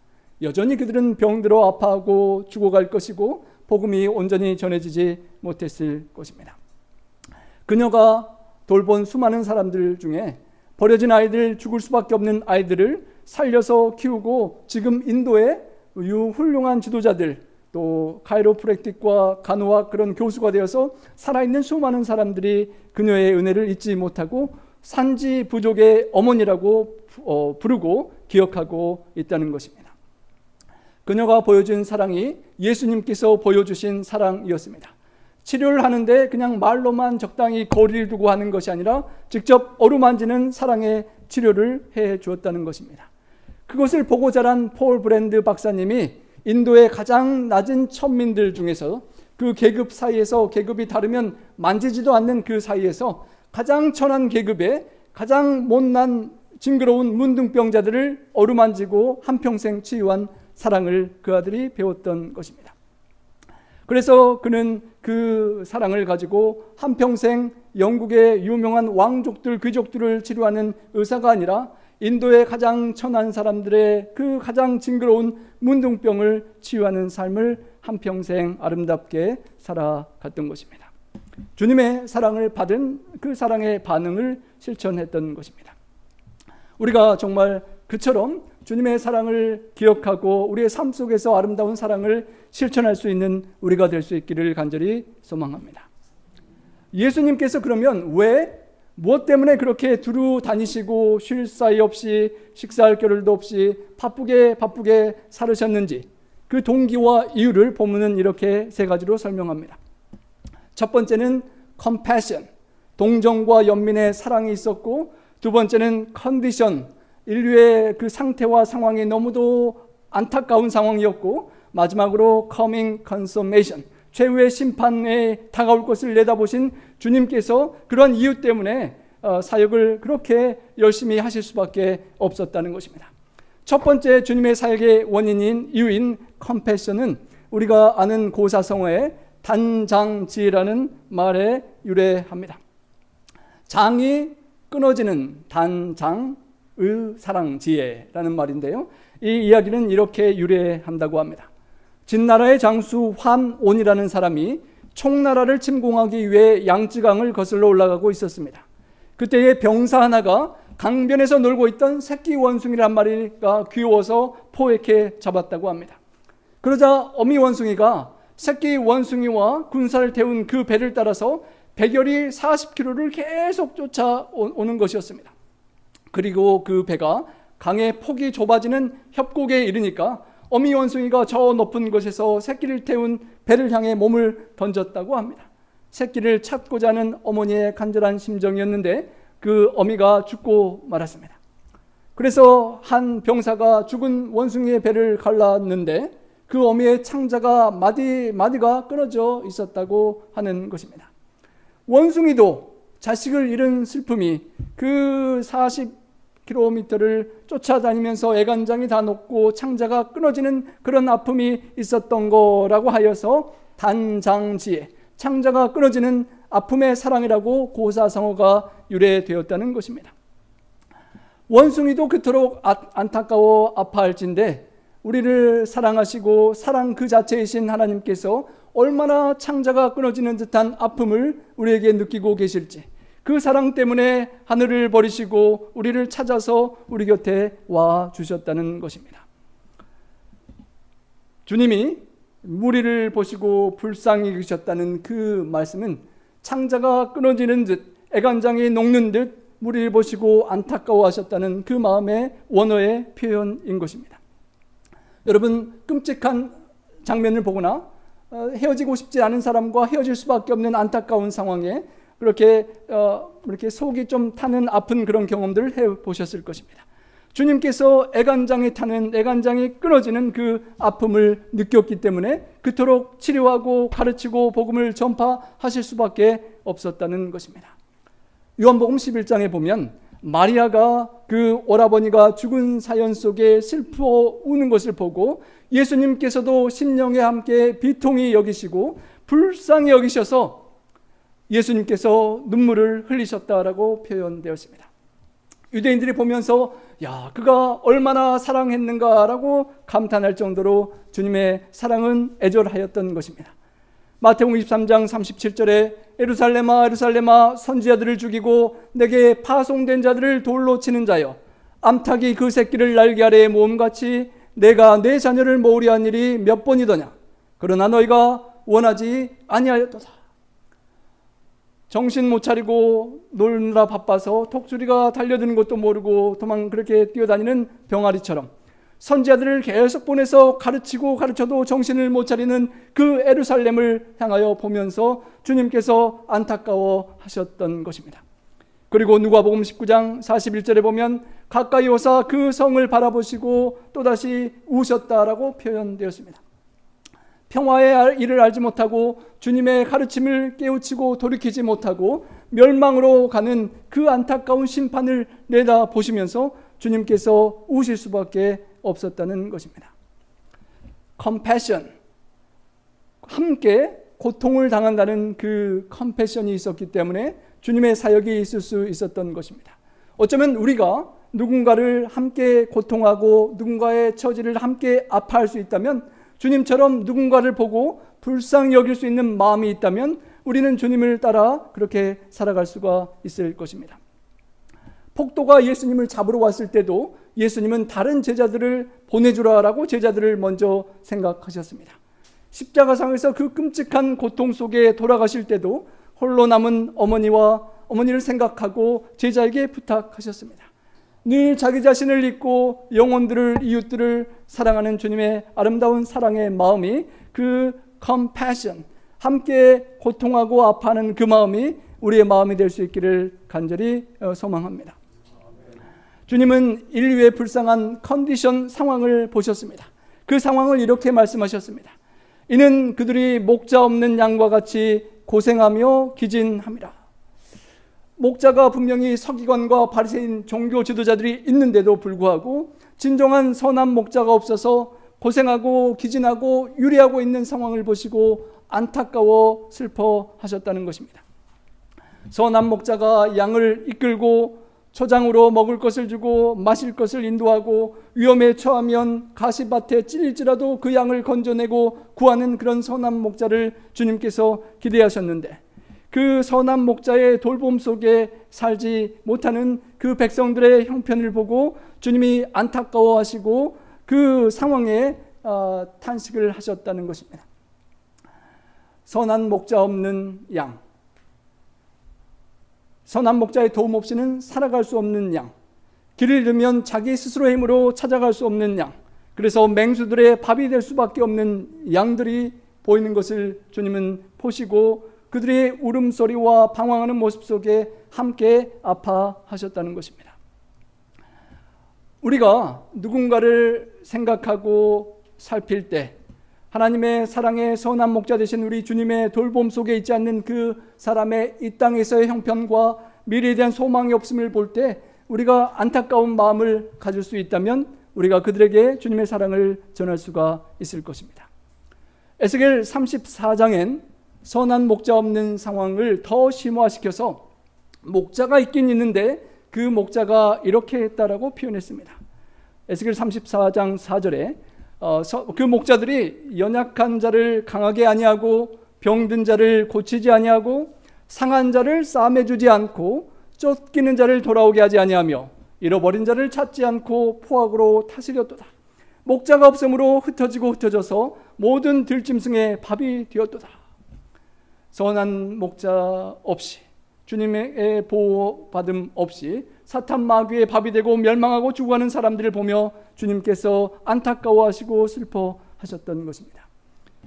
여전히 그들은 병들어 아파하고 죽어갈 것이고 복음이 온전히 전해지지 못했을 것입니다. 그녀가 돌본 수많은 사람들 중에 버려진 아이들, 죽을 수밖에 없는 아이들을 살려서 키우고 지금 인도의 훌륭한 지도자들, 또 카이로프랙틱과 간호학 그런 교수가 되어서 살아있는 수많은 사람들이 그녀의 은혜를 잊지 못하고 산지 부족의 어머니라고 부르고 기억하고 있다는 것입니다. 그녀가 보여준 사랑이 예수님께서 보여주신 사랑이었습니다. 치료를 하는데 그냥 말로만 적당히 거리를 두고 하는 것이 아니라 직접 어루만지는 사랑의 치료를 해 주었다는 것입니다. 그것을 보고 자란 폴 브랜드 박사님이 인도의 가장 낮은 천민들 중에서 그 계급 사이에서, 계급이 다르면 만지지도 않는 그 사이에서 가장 천한 계급의 가장 못난 징그러운 문둥병자들을 어루만지고 한평생 치유한 사랑을 그 아들이 배웠던 것입니다. 그래서 그는 그 사랑을 가지고 한평생 영국의 유명한 왕족들, 귀족들을 치료하는 의사가 아니라 인도의 가장 천한 사람들의 그 가장 징그러운 문둥병을 치유하는 삶을 한평생 아름답게 살아갔던 것입니다. 주님의 사랑을 받은 그 사랑의 반응을 실천했던 것입니다. 우리가 정말 그처럼 주님의 사랑을 기억하고 우리의 삶 속에서 아름다운 사랑을 실천할 수 있는 우리가 될 수 있기를 간절히 소망합니다. 예수님께서 그러면 왜, 무엇 때문에 그렇게 두루 다니시고 쉴 사이 없이 식사할 겨를도 없이 바쁘게 살으셨는지 그 동기와 이유를 본문은 이렇게 세 가지로 설명합니다. 첫 번째는 compassion, 동정과 연민의 사랑이 있었고, 두 번째는 condition, 인류의 그 상태와 상황이 너무도 안타까운 상황이었고, 마지막으로 coming consummation, 최후의 심판에 다가올 것을 내다보신 주님께서 그런 이유 때문에 사역을 그렇게 열심히 하실 수밖에 없었다는 것입니다. 첫 번째 주님의 사역의 원인인 이유인 compassion은 우리가 아는 고사성어의 단장지라는 말에 유래합니다. 장이 끊어지는 단장의 사랑지혜라는 말인데요, 이 이야기는 이렇게 유래한다고 합니다. 진나라의 장수 환온이라는 사람이 총나라를 침공하기 위해 양쯔강을 거슬러 올라가고 있었습니다. 그때의 병사 하나가 강변에서 놀고 있던 새끼 원숭이란 마리가 귀여워서 포획해 잡았다고 합니다. 그러자 어미 원숭이가 새끼 원숭이와 군사를 태운 그 배를 따라서 배결이 40km를 계속 쫓아오는 것이었습니다. 그리고 그 배가 강의 폭이 좁아지는 협곡에 이르니까 어미 원숭이가 저 높은 곳에서 새끼를 태운 배를 향해 몸을 던졌다고 합니다. 새끼를 찾고자 하는 어머니의 간절한 심정이었는데 그 어미가 죽고 말았습니다. 그래서 한 병사가 죽은 원숭이의 배를 갈랐는데 그 어미의 창자가 마디가 끊어져 있었다고 하는 것입니다. 원숭이도 자식을 잃은 슬픔이 그 40km를 쫓아다니면서 애간장이 다 녹고 창자가 끊어지는 그런 아픔이 있었던 거라고 하여서 단장지혜, 창자가 끊어지는 아픔의 사랑이라고 고사성어가 유래되었다는 것입니다. 원숭이도 그토록 안타까워 아파할진데 우리를 사랑하시고 사랑 그 자체이신 하나님께서 얼마나 창자가 끊어지는 듯한 아픔을 우리에게 느끼고 계실지, 그 사랑 때문에 하늘을 버리시고 우리를 찾아서 우리 곁에 와 주셨다는 것입니다. 주님이 무리를 보시고 불쌍히 여기셨다는 그 말씀은 창자가 끊어지는 듯, 애간장이 녹는 듯 무리를 보시고 안타까워하셨다는 그 마음의 원어의 표현인 것입니다. 여러분, 끔찍한 장면을 보거나 헤어지고 싶지 않은 사람과 헤어질 수밖에 없는 안타까운 상황에 그렇게 속이 좀 타는 아픈 그런 경험들을 해보셨을 것입니다. 주님께서 애간장이 끊어지는 그 아픔을 느꼈기 때문에 그토록 치료하고 가르치고 복음을 전파하실 수밖에 없었다는 것입니다. 요한복음 11장에 보면 마리아가 그 오라버니가 죽은 사연 속에 슬퍼 우는 것을 보고 예수님께서도 심령에 함께 비통히 여기시고 불쌍히 여기셔서 예수님께서 눈물을 흘리셨다라고 표현되었습니다. 유대인들이 보면서 야, 그가 얼마나 사랑했는가라고 감탄할 정도로 주님의 사랑은 애절하였던 것입니다. 마태복음 23장 37절에 예루살렘아 예루살렘아 선지자들을 죽이고 내게 파송된 자들을 돌로 치는 자여 암탉이 그 새끼를 날개 아래에 모음같이 내가 내 자녀를 모으려 한 일이 몇 번이더냐. 그러나 너희가 원하지 아니하였도다. 정신 못 차리고 놀느라 바빠서 톡수리가 달려드는 것도 모르고 도망 그렇게 뛰어다니는 병아리처럼 선지자들을 계속 보내서 가르치고 가르쳐도 정신을 못 차리는 그 예루살렘을 향하여 보면서 주님께서 안타까워 하셨던 것입니다. 그리고 누가복음 19장 41절에 보면 가까이 오사 그 성을 바라보시고 또다시 우셨다라고 표현되었습니다. 평화의 일을 알지 못하고 주님의 가르침을 깨우치고 돌이키지 못하고 멸망으로 가는 그 안타까운 심판을 내다보시면서 주님께서 우실 수밖에 없었다는 것입니다. 컴패션, 함께 고통을 당한다는 그 컴패션이 있었기 때문에 주님의 사역이 있을 수 있었던 것입니다. 어쩌면 우리가 누군가를 함께 고통하고 누군가의 처지를 함께 아파할 수 있다면, 주님처럼 누군가를 보고 불쌍히 여길 수 있는 마음이 있다면 우리는 주님을 따라 그렇게 살아갈 수가 있을 것입니다. 폭도가 예수님을 잡으러 왔을 때도 예수님은 다른 제자들을 보내주라라고 제자들을 먼저 생각하셨습니다. 십자가상에서 그 끔찍한 고통 속에 돌아가실 때도 홀로 남은 어머니를 생각하고 제자에게 부탁하셨습니다. 늘 자기 자신을 잊고 영혼들을, 이웃들을 사랑하는 주님의 아름다운 사랑의 마음이, 그 compassion, 함께 고통하고 아파하는 그 마음이 우리의 마음이 될 수 있기를 간절히 소망합니다. 주님은 인류의 불쌍한 컨디션 상황을 보셨습니다. 그 상황을 이렇게 말씀하셨습니다. 이는 그들이 목자 없는 양과 같이 고생하며 기진함이라. 목자가 분명히 서기관과 바리새인 종교 지도자들이 있는데도 불구하고 진정한 선한 목자가 없어서 고생하고 기진하고 유리하고 있는 상황을 보시고 안타까워 슬퍼하셨다는 것입니다. 선한 목자가 양을 이끌고 초장으로 먹을 것을 주고 마실 것을 인도하고 위험에 처하면 가시밭에 찔릴지라도 그 양을 건져내고 구하는 그런 선한 목자를 주님께서 기대하셨는데, 그 선한 목자의 돌봄 속에 살지 못하는 그 백성들의 형편을 보고 주님이 안타까워하시고 그 상황에 탄식을 하셨다는 것입니다. 선한 목자 없는 양, 선한 목자의 도움 없이는 살아갈 수 없는 양, 길을 잃으면 자기 스스로의 힘으로 찾아갈 수 없는 양, 그래서 맹수들의 밥이 될 수밖에 없는 양들이 보이는 것을 주님은 보시고 그들의 울음소리와 방황하는 모습 속에 함께 아파하셨다는 것입니다. 우리가 누군가를 생각하고 살필 때 하나님의 사랑의 선한 목자 되신 우리 주님의 돌봄 속에 있지 않는 그 사람의 이 땅에서의 형편과 미래에 대한 소망이 없음을 볼 때 우리가 안타까운 마음을 가질 수 있다면 우리가 그들에게 주님의 사랑을 전할 수가 있을 것입니다. 에스겔 34장엔 선한 목자 없는 상황을 더 심화시켜서 목자가 있긴 있는데 그 목자가 이렇게 했다라고 표현했습니다. 에스겔 34장 4절에 그 목자들이 연약한 자를 강하게 아니하고 병든 자를 고치지 아니하고 상한 자를 싸매주지 않고 쫓기는 자를 돌아오게 하지 아니하며 잃어버린 자를 찾지 않고 포악으로 다스렸도다. 목자가 없으므로 흩어지고 흩어져서 모든 들짐승의 밥이 되었도다. 선한 목자 없이, 주님의 보호받음 없이 사탄 마귀의 밥이 되고 멸망하고 죽어가는 사람들을 보며 주님께서 안타까워하시고 슬퍼하셨던 것입니다.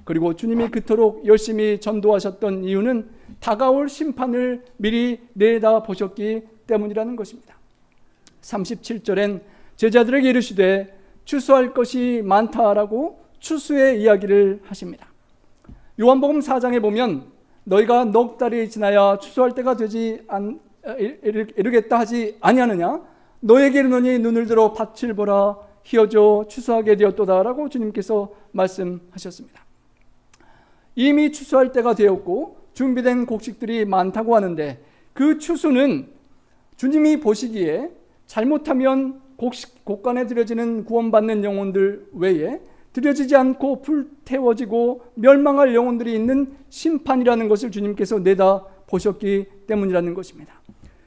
그리고 주님이 그토록 열심히 전도하셨던 이유는 다가올 심판을 미리 내다보셨기 때문이라는 것입니다. 37절엔 제자들에게 이르시되 추수할 것이 많다라고 추수의 이야기를 하십니다. 요한복음 4장에 보면 너희가 넉 달이 지나야 추수할 때가 되지 이르겠다 하지 아니하느냐? 너에게 이르노니 눈을 들어 밭을 보라, 희어져 추수하게 되었도다라고 주님께서 말씀하셨습니다. 이미 추수할 때가 되었고 준비된 곡식들이 많다고 하는데 그 추수는 주님이 보시기에 잘못하면 곡간에 들여지는 구원받는 영혼들 외에 드려지지 않고 불태워지고 멸망할 영혼들이 있는 심판이라는 것을 주님께서 내다 보셨기 때문이라는 것입니다.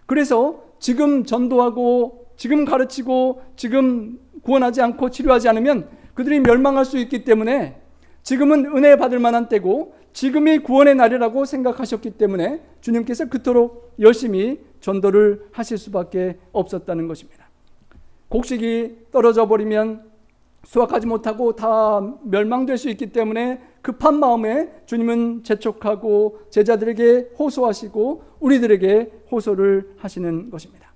그래서 지금 전도하고 지금 가르치고 지금 구원하지 않고 치료하지 않으면 그들이 멸망할 수 있기 때문에 지금은 은혜 받을 만한 때고 지금이 구원의 날이라고 생각하셨기 때문에 주님께서 그토록 열심히 전도를 하실 수밖에 없었다는 것입니다. 곡식이 떨어져 버리면 수확하지 못하고 다 멸망될 수 있기 때문에 급한 마음에 주님은 재촉하고 제자들에게 호소하시고 우리들에게 호소를 하시는 것입니다.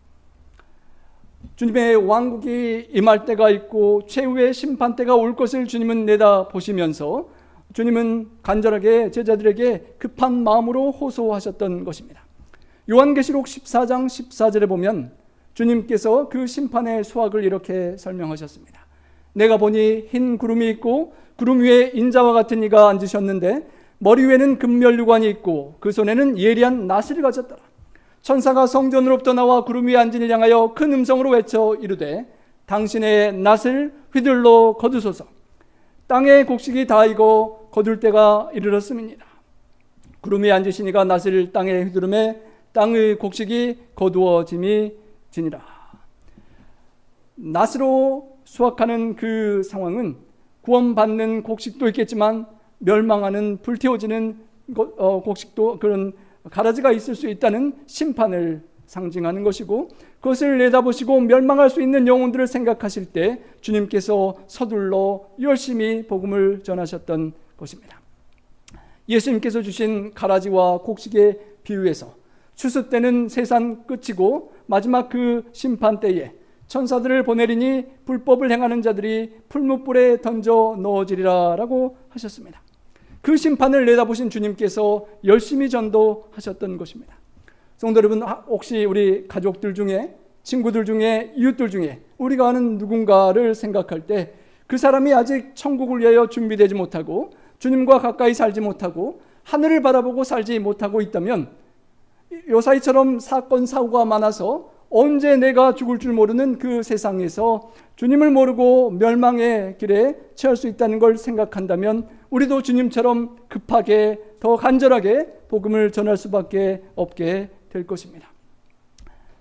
주님의 왕국이 임할 때가 있고 최후의 심판 때가 올 것을 주님은 내다보시면서 주님은 간절하게 제자들에게 급한 마음으로 호소하셨던 것입니다. 요한계시록 14장 14절에 보면 주님께서 그 심판의 수확을 이렇게 설명하셨습니다. 내가 보니 흰 구름이 있고 구름 위에 인자와 같은 이가 앉으셨는데 머리 위에는 금면류관이 있고 그 손에는 예리한 낫을 가졌더라. 천사가 성전으로부터 나와 구름 위에 앉은 이를 향하여 큰 음성으로 외쳐 이르되 당신의 낫을 휘둘러 거두소서. 땅의 곡식이 다 익어 거둘 때가 이르렀음이니라. 구름 위에 앉으신 이가 낫을 땅에 휘두르매 땅의 곡식이 거두어짐이 지니라. 낫으로 수확하는 그 상황은 구원받는 곡식도 있겠지만 멸망하는 불태워지는 곡식도 그런 가라지가 있을 수 있다는 심판을 상징하는 것이고 그것을 내다보시고 멸망할 수 있는 영혼들을 생각하실 때 주님께서 서둘러 열심히 복음을 전하셨던 것입니다. 예수님께서 주신 가라지와 곡식의 비유에서 추수 때는 세상 끝이고 마지막 그 심판 때에 천사들을 보내리니 불법을 행하는 자들이 풀무불에 던져 넣어지리라 라고 하셨습니다. 그 심판을 내다보신 주님께서 열심히 전도하셨던 것입니다. 성도 여러분, 혹시 우리 가족들 중에 친구들 중에 이웃들 중에 우리가 아는 누군가를 생각할 때 그 사람이 아직 천국을 위하여 준비되지 못하고 주님과 가까이 살지 못하고 하늘을 바라보고 살지 못하고 있다면 요사이처럼 사건 사고가 많아서 언제 내가 죽을 줄 모르는 그 세상에서 주님을 모르고 멸망의 길에 처할 수 있다는 걸 생각한다면 우리도 주님처럼 급하게 더 간절하게 복음을 전할 수밖에 없게 될 것입니다.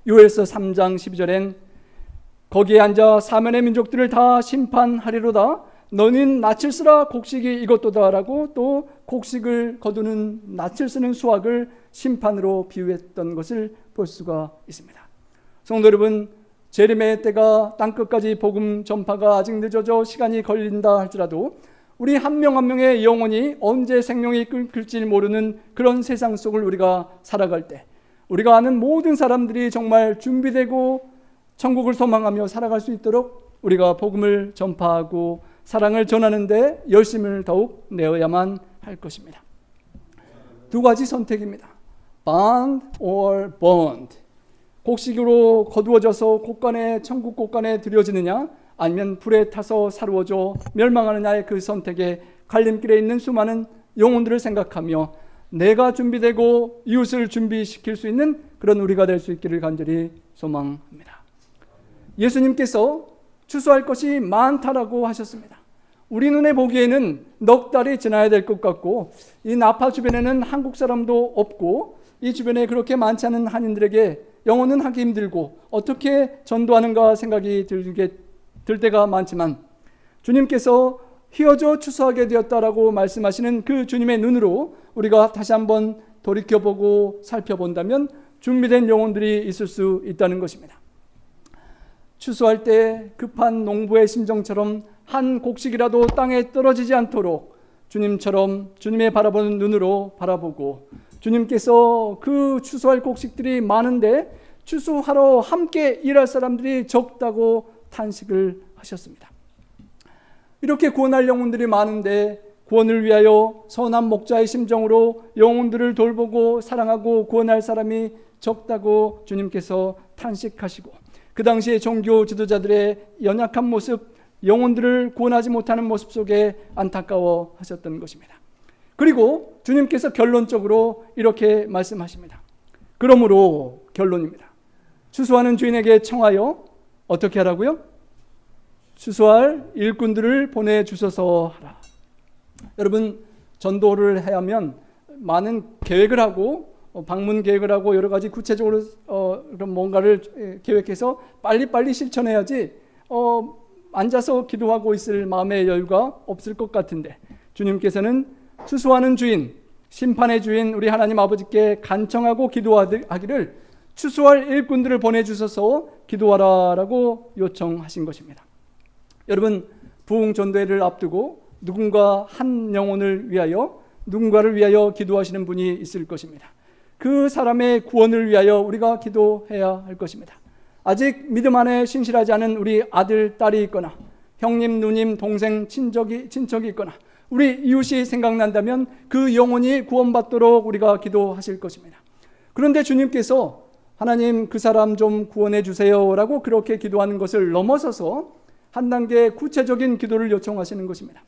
요엘서 3장 12절엔 거기에 앉아 사면의 민족들을 다 심판하리로다. 너는 낯을 쓰라 곡식이 이것도다 라고 또 곡식을 거두는 낯을 쓰는 수확을 심판으로 비유했던 것을 볼 수가 있습니다. 성도 여러분, 재림의 때가 땅끝까지 복음 전파가 아직 늦어져 시간이 걸린다 할지라도 우리 한 명 한 명의 영혼이 언제 생명이 끊길지 모르는 그런 세상 속을 우리가 살아갈 때 우리가 아는 모든 사람들이 정말 준비되고 천국을 소망하며 살아갈 수 있도록 우리가 복음을 전파하고 사랑을 전하는 데 열심을 더욱 내어야만 할 것입니다. 두 가지 선택입니다. Bound or burned. 곡식으로 거두어져서 천국 곳간에 들여지느냐 아니면 불에 타서 사루어져 멸망하느냐의 그 선택에 갈림길에 있는 수많은 영혼들을 생각하며 내가 준비되고 이웃을 준비시킬 수 있는 그런 우리가 될 수 있기를 간절히 소망합니다. 예수님께서 추수할 것이 많다라고 하셨습니다. 우리 눈에 보기에는 넉 달이 지나야 될 것 같고 이 나파 주변에는 한국 사람도 없고 이 주변에 그렇게 많지 않은 한인들에게 영어는 하기 힘들고 어떻게 전도하는가 생각이 들 때가 많지만 주님께서 휘어져 추수하게 되었다라고 말씀하시는 그 주님의 눈으로 우리가 다시 한번 돌이켜보고 살펴본다면 준비된 영혼들이 있을 수 있다는 것입니다. 추수할 때 급한 농부의 심정처럼 한 곡식이라도 땅에 떨어지지 않도록 주님처럼 주님의 바라보는 눈으로 바라보고 주님께서 그 추수할 곡식들이 많은데 추수하러 함께 일할 사람들이 적다고 탄식을 하셨습니다. 이렇게 구원할 영혼들이 많은데 구원을 위하여 선한 목자의 심정으로 영혼들을 돌보고 사랑하고 구원할 사람이 적다고 주님께서 탄식하시고 그 당시에 종교 지도자들의 연약한 모습, 영혼들을 구원하지 못하는 모습 속에 안타까워 하셨던 것입니다. 그리고 주님께서 결론적으로 이렇게 말씀하십니다. 그러므로 결론입니다. 추수하는 주인에게 청하여 어떻게 하라고요? 추수할 일꾼들을 보내주소서 하라. 여러분, 전도를 해야 하면 많은 계획을 하고 방문 계획을 하고 여러 가지 구체적으로 그런 뭔가를 계획해서 빨리빨리 실천해야지 앉아서 기도하고 있을 마음의 여유가 없을 것 같은데, 주님께서는 추수하는 주인, 심판의 주인 우리 하나님 아버지께 간청하고 기도하기를 추수할 일꾼들을 보내주셔서 기도하라라고 요청하신 것입니다. 여러분, 부흥전도회를 앞두고 누군가 한 영혼을 위하여, 누군가를 위하여 기도하시는 분이 있을 것입니다. 그 사람의 구원을 위하여 우리가 기도해야 할 것입니다. 아직 믿음 안에 신실하지 않은 우리 아들, 딸이 있거나 형님, 누님, 동생, 친척이 있거나 우리 이웃이 생각난다면 그 영혼이 구원받도록 우리가 기도하실 것입니다. 그런데 주님께서 하나님 그 사람 좀 구원해 주세요 라고 그렇게 기도하는 것을 넘어서서 한 단계 구체적인 기도를 요청하시는 것입니다.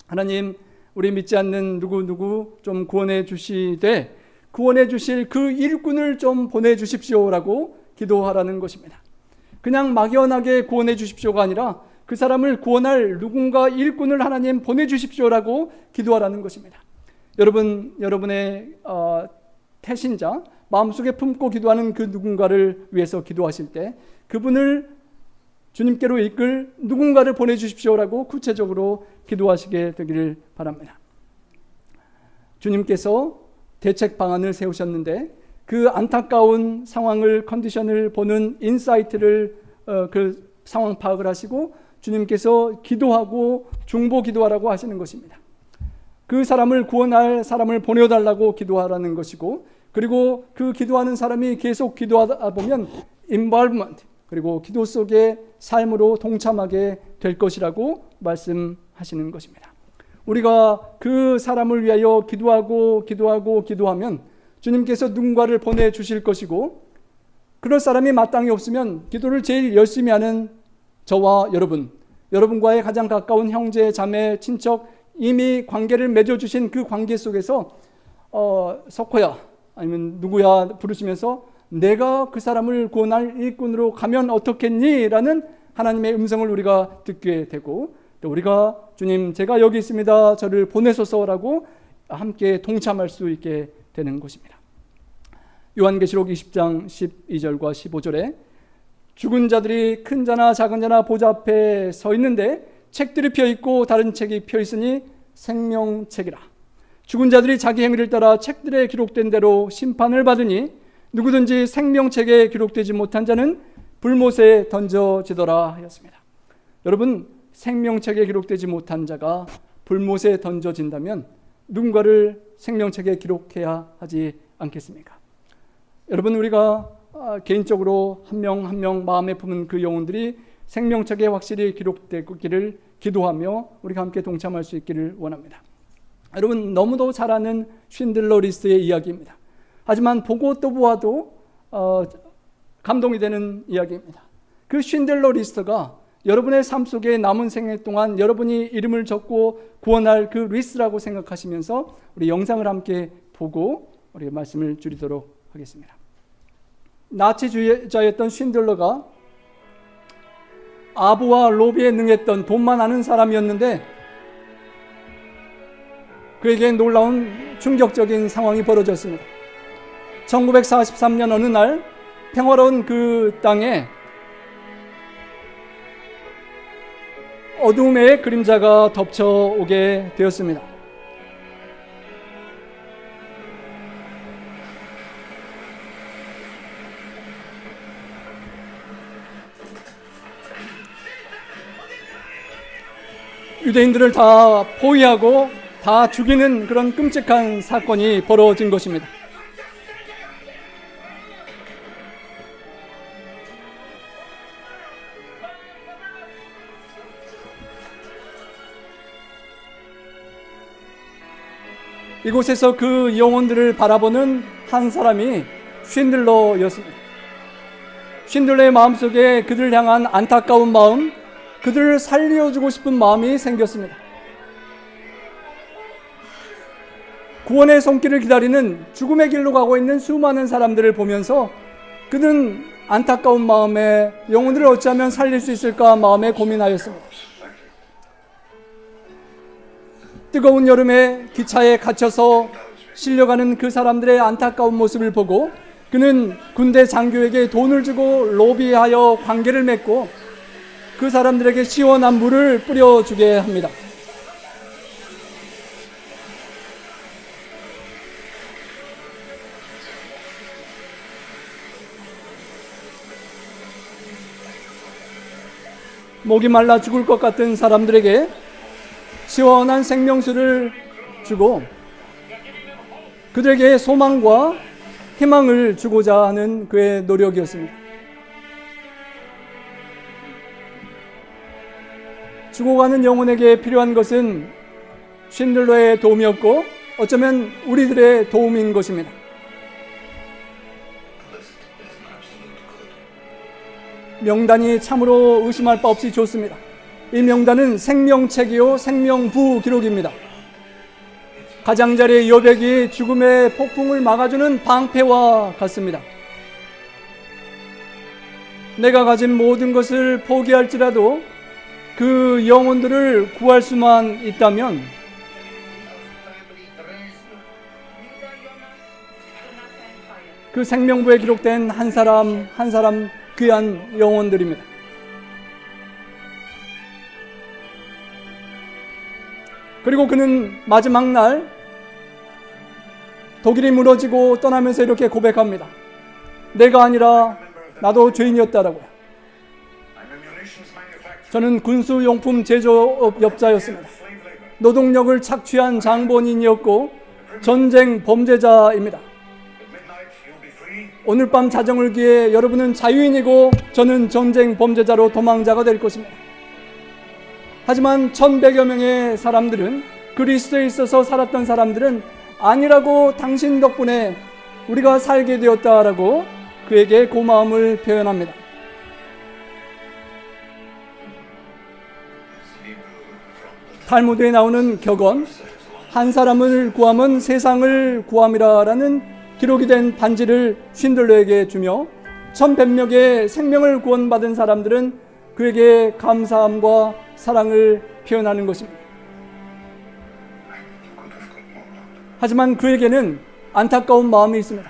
하나님, 우리 믿지 않는 누구 좀 구원해 주시되 구원해 주실 그 일꾼을 좀 보내주십시오라고 기도하라는 것입니다. 그냥 막연하게 구원해 주십시오가 아니라 그 사람을 구원할 누군가 일꾼을 하나님 보내주십시오라고 기도하라는 것입니다. 여러분의 태신자, 마음속에 품고 기도하는 그 누군가를 위해서 기도하실 때 그분을 주님께로 이끌 누군가를 보내주십시오라고 구체적으로 기도하시게 되기를 바랍니다. 주님께서 대책 방안을 세우셨는데 그 안타까운 상황을, 컨디션을 보는 인사이트를 그 상황 파악을 하시고 주님께서 기도하고 중보 기도하라고 하시는 것입니다. 그 사람을 구원할 사람을 보내달라고 기도하라는 것이고, 그리고 그 기도하는 사람이 계속 기도하다 보면 involvement, 그리고 기도 속의 삶으로 동참하게 될 것이라고 말씀하시는 것입니다. 우리가 그 사람을 위하여 기도하면 주님께서 누군가를 보내주실 것이고, 그럴 사람이 마땅히 없으면 기도를 제일 열심히 하는 저와 여러분과의 가장 가까운 형제, 자매, 친척, 이미 관계를 맺어주신 그 관계 속에서 석호야 아니면 누구야 부르시면서 내가 그 사람을 구원할 일꾼으로 가면 어떻겠니? 라는 하나님의 음성을 우리가 듣게 되고, 또 우리가 주님 제가 여기 있습니다, 저를 보내소서라고 함께 동참할 수 있게 되는 것입니다. 요한계시록 20장 12절과 15절에 죽은 자들이 큰 자나 작은 자나 보좌 앞에 서 있는데 책들이 펴 있고 다른 책이 펴 있으니 생명책이라. 죽은 자들이 자기 행위를 따라 책들에 기록된 대로 심판을 받으니 누구든지 생명책에 기록되지 못한 자는 불못에 던져지더라 하였습니다. 여러분, 생명책에 기록되지 못한 자가 불못에 던져진다면 누군가를 생명책에 기록해야 하지 않겠습니까? 여러분, 우리가 개인적으로 한 명 한 명 마음에 품은 그 영혼들이 생명책에 확실히 기록되기를 기도하며 우리가 함께 동참할 수 있기를 원합니다. 여러분, 너무도 잘 아는 쉰들러 리스트의 이야기입니다. 하지만 보고 또 보아도 감동이 되는 이야기입니다. 그 쉰들러 리스트가 여러분의 삶 속에 남은 생애 동안 여러분이 이름을 적고 구원할 그 리스트라고 생각하시면서 우리 영상을 함께 보고 우리 말씀을 줄이도록 하겠습니다. 나치주의자였던 쉰들러가 아부와 로비에 능했던 돈만 아는 사람이었는데 그에게 놀라운 충격적인 상황이 벌어졌습니다. 1943년 어느 날 평화로운 그 땅에 어둠의 그림자가 덮쳐오게 되었습니다. 유대인들을 다 포위하고 다 죽이는 그런 끔찍한 사건이 벌어진 것입니다. 이곳에서 그 영혼들을 바라보는 한 사람이 쉰들러였습니다. 쉰들러의 마음속에 그들을 향한 안타까운 마음, 그들을 살려주고 싶은 마음이 생겼습니다. 구원의 손길을 기다리는 죽음의 길로 가고 있는 수많은 사람들을 보면서 그는 안타까운 마음에 영혼들을 어찌하면 살릴 수 있을까 마음에 고민하였습니다. 뜨거운 여름에 기차에 갇혀서 실려가는 그 사람들의 안타까운 모습을 보고 그는 군대 장교에게 돈을 주고 로비하여 관계를 맺고 그 사람들에게 시원한 물을 뿌려주게 합니다. 목이 말라 죽을 것 같은 사람들에게 시원한 생명수를 주고 그들에게 소망과 희망을 주고자 하는 그의 노력이었습니다. 죽어가는 영혼에게 필요한 것은 쉰들러의 도움이었고 어쩌면 우리들의 도움인 것입니다. 명단이 참으로 의심할 바 없이 좋습니다. 이 명단은 생명책이요 생명부 기록입니다. 가장자리의 여백이 죽음의 폭풍을 막아주는 방패와 같습니다. 내가 가진 모든 것을 포기할지라도 그 영혼들을 구할 수만 있다면 그 생명부에 기록된 한 사람 한 사람 귀한 영혼들입니다. 그리고 그는 마지막 날 독일이 무너지고 떠나면서 이렇게 고백합니다. 내가 아니라 나도 죄인이었다라고요. 저는 군수용품 제조업자였습니다. 노동력을 착취한 장본인이었고 전쟁 범죄자입니다. 오늘 밤 자정을 기해 여러분은 자유인이고 저는 전쟁 범죄자로 도망자가 될 것입니다. 하지만 1100여 명의 사람들은 그리스도에 있어서 살았던 사람들은 아니라고 당신 덕분에 우리가 살게 되었다라고 그에게 고마움을 표현합니다. 탈무드에 나오는 격언 한 사람을 구함은 세상을 구함이라라는 기록이 된 반지를 쉰들러에게 주며 1100명의 생명을 구원받은 사람들은 그에게 감사함과 사랑을 표현하는 것입니다. 하지만 그에게는 안타까운 마음이 있습니다.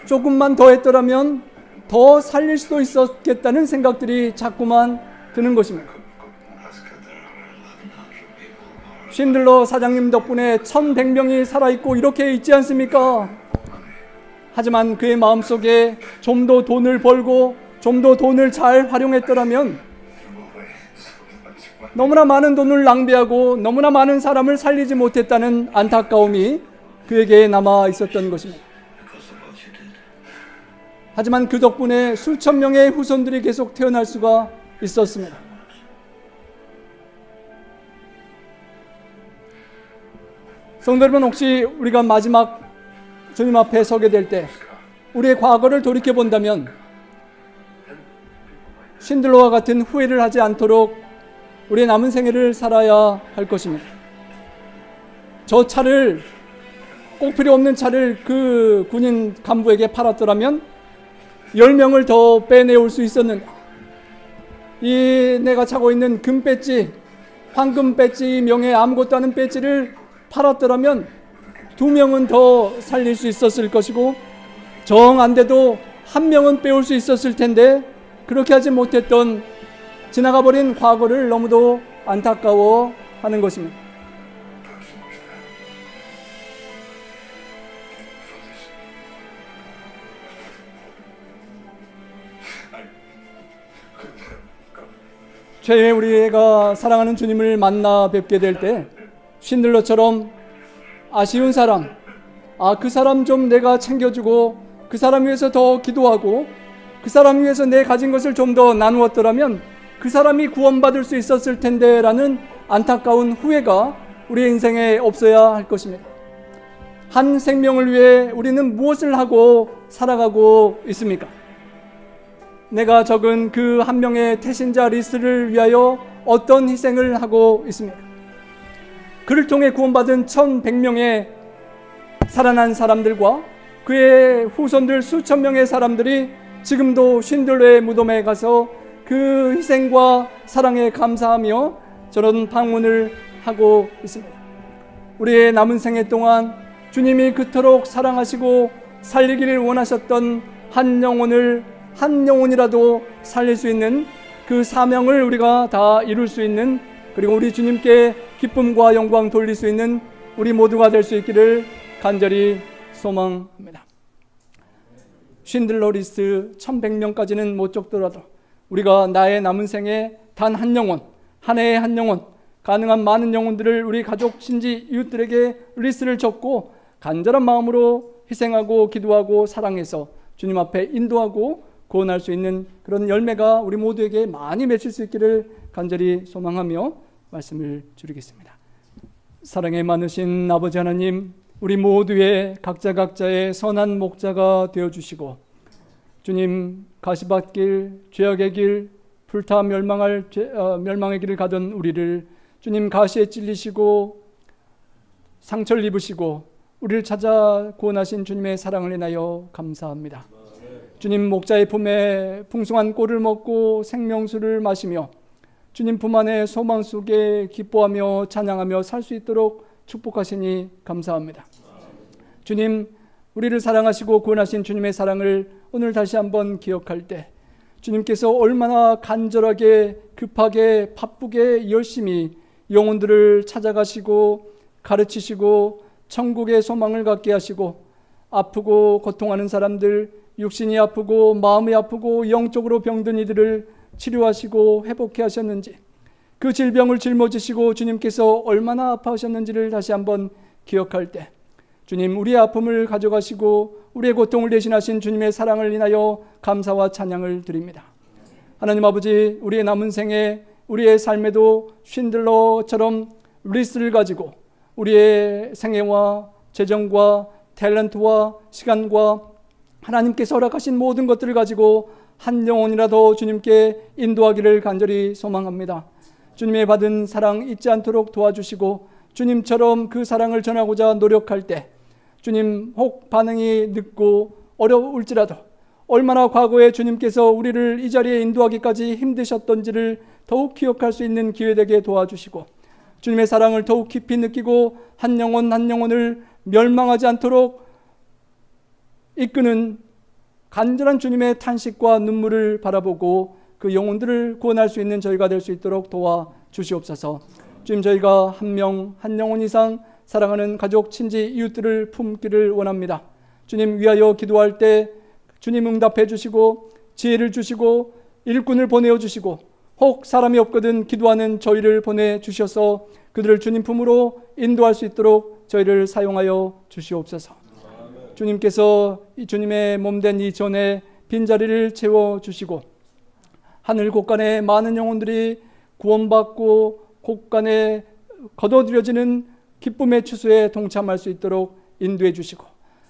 조금만 더 했더라면 더 살릴 수도 있었겠다는 생각들이 자꾸만 드는 것입니다. 쉰들러 사장님 덕분에 1100명이 살아있고 이렇게 있지 않습니까? 하지만 그의 마음속에 좀 더 돈을 벌고 좀 더 돈을 잘 활용했더라면 너무나 많은 돈을 낭비하고 너무나 많은 사람을 살리지 못했다는 안타까움이 그에게 남아 있었던 것입니다. 하지만 그 덕분에 수천 명의 후손들이 계속 태어날 수가 있었습니다. 성도 여러분, 혹시 우리가 마지막 주님 앞에 서게 될 때 우리의 과거를 돌이켜 본다면 쉰들러와 같은 후회를 하지 않도록 우리의 남은 생애를 살아야 할 것입니다. 저 차를 꼭 필요 없는 차를 그 군인 간부에게 팔았더라면 10명을 더 빼내올 수 있었는데 이 내가 차고 있는 금 배지, 황금 배지 명예 아무것도 않은 배지를 팔았더라면 2명은 더 살릴 수 있었을 것이고 정 안 돼도 1명은 빼올 수 있었을 텐데 그렇게 하지 못했던 지나가 버린 과거를 너무도 안타까워하는 것입니다. 최후에 우리가 사랑하는 주님을 만나 뵙게 될 때 쉰들러처럼 아쉬운 사람, 그 사람 좀 내가 챙겨주고 그 사람 위해서 더 기도하고 그 사람 위해서 내 가진 것을 좀 더 나누었더라면 그 사람이 구원받을 수 있었을 텐데 라는 안타까운 후회가 우리의 인생에 없어야 할 것입니다. 한 생명을 위해 우리는 무엇을 하고 살아가고 있습니까? 내가 적은 그 한 명의 태신자 리스를 위하여 어떤 희생을 하고 있습니까? 그를 통해 구원받은 1100명의 살아난 사람들과 그의 후손들 수천 명의 사람들이 지금도 쉰들러의 무덤에 가서 그 희생과 사랑에 감사하며 저런 방문을 하고 있습니다. 우리의 남은 생애 동안 주님이 그토록 사랑하시고 살리기를 원하셨던 한 영혼이라도 살릴 수 있는 그 사명을 우리가 다 이룰 수 있는, 그리고 우리 주님께 기쁨과 영광 돌릴 수 있는 우리 모두가 될 수 있기를 간절히 소망합니다. 쉰들러 리스트 1100명까지는 못 적더라도 우리가 나의 남은 생에 단 한 영혼, 한 해에 한 영혼, 가능한 많은 영혼들을 우리 가족, 친지, 이웃들에게 리스트를 적고 간절한 마음으로 희생하고 기도하고 사랑해서 주님 앞에 인도하고 구원할 수 있는 그런 열매가 우리 모두에게 많이 맺힐 수 있기를 간절히 소망하며 말씀을 드리겠습니다. 사랑에 많으신 아버지 하나님, 우리 모두의 각자의 선한 목자가 되어주시고 주님, 가시밭길, 죄악의 길, 불타 멸망의 길을 가던 우리를 주님 가시에 찔리시고 상처를 입으시고 우리를 찾아 구원하신 주님의 사랑을 인하여 감사합니다. 주님 목자의 품에 풍성한 꼴을 먹고 생명수를 마시며 주님 품 안에 소망 속에 기뻐하며 찬양하며 살 수 있도록 축복하시니 감사합니다. 주님, 우리를 사랑하시고 구원하신 주님의 사랑을 오늘 다시 한번 기억할 때 주님께서 얼마나 간절하게 급하게 바쁘게 열심히 영혼들을 찾아가시고 가르치시고 천국의 소망을 갖게 하시고 아프고 고통하는 사람들, 육신이 아프고 마음이 아프고 영적으로 병든 이들을 치료하시고 회복해 하셨는지, 그 질병을 짊어지시고 주님께서 얼마나 아파하셨는지를 다시 한번 기억할 때 주님, 우리의 아픔을 가져가시고 우리의 고통을 대신하신 주님의 사랑을 인하여 감사와 찬양을 드립니다. 하나님 아버지, 우리의 남은 생에 우리의 삶에도 쉰들러처럼 리스트를 가지고 우리의 생애와 재정과 탤런트와 시간과 하나님께서 허락하신 모든 것들을 가지고 한 영혼이라도 주님께 인도하기를 간절히 소망합니다. 주님의 받은 사랑 잊지 않도록 도와주시고 주님처럼 그 사랑을 전하고자 노력할 때 주님, 혹 반응이 늦고 어려울지라도 얼마나 과거에 주님께서 우리를 이 자리에 인도하기까지 힘드셨던지를 더욱 기억할 수 있는 기회 되게 도와주시고 주님의 사랑을 더욱 깊이 느끼고 한 영혼 한 영혼을 멸망하지 않도록 이끄는 간절한 주님의 탄식과 눈물을 바라보고 그 영혼들을 구원할 수 있는 저희가 될 수 있도록 도와주시옵소서. 주님, 저희가 한 명 한 영혼 이상 사랑하는 가족, 친지, 이웃들을 품기를 원합니다. 주님 위하여 기도할 때 주님 응답해 주시고 지혜를 주시고 일꾼을 보내어 주시고 혹 사람이 없거든 기도하는 저희를 보내주셔서 그들을 주님 품으로 인도할 수 있도록 저희를 사용하여 주시옵소서. 주님께서 이 주님의 몸된 이 전에 빈자리를 채워주시고 하늘 곳간에 많은 영혼들이 구원받고 곳간에 거둬들여지는 기쁨의 추수에 동참할 수 있도록 인도해 주시고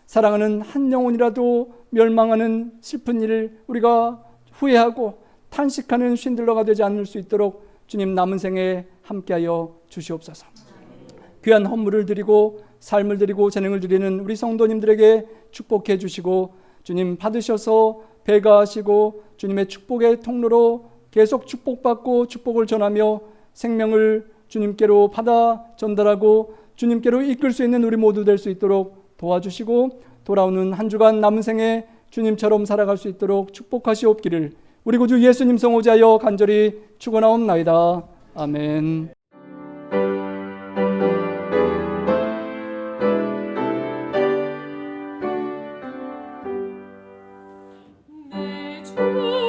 사랑하는 한 영혼이라도 멸망하는 슬픈 일을 우리가 후회하고 탄식하는 쉰들러가 되지 않을 수 있도록 주님 남은 생에 함께하여 주시옵소서. 귀한 헌물을 드리고 삶을 드리고 재능을 드리는 우리 성도님들에게 축복해 주시고 주님 받으셔서 배가하시고 주님의 축복의 통로로 계속 축복받고 축복을 전하며 생명을 주님께로 받아 전달하고 주님께로 이끌 수 있는 우리 모두 될 수 있도록 도와주시고 돌아오는 한 주간 남은 생에 주님처럼 살아갈 수 있도록 축복하시옵기를 우리 구주 예수님 성호자여 간절히 축원하옵나이다. 아멘. 내 주